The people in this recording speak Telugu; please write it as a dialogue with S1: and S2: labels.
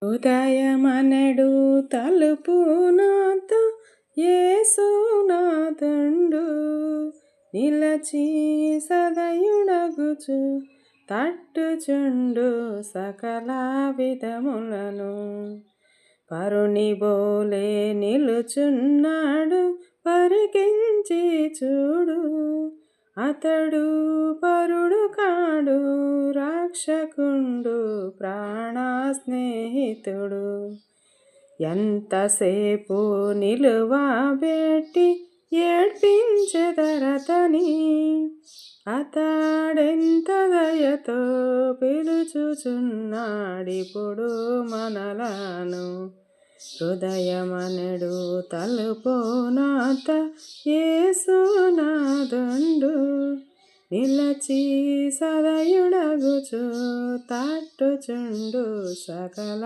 S1: ఉదయమనడు తలుపు నాత యేసునాథుండు నిలచి సదయుడగుచు తట్టుచుండు సకల విధములను పరుని బోలే నిలుచున్నాడు పరికించి చూడు అతడు పరుడు కాడు రక్షకుండు ప్రాణ స్నేహితుడు ఎంతసేపు నిలువబెట్టి ఏడ్పించెదరతని అతడెంత దయతో పిలుచుచున్నాడిప్పుడు మనలను హృదయమనడు తలుపు నాత యేసునాథుండు నిలచి సదయుడగుచు తట్టుచుండు సకల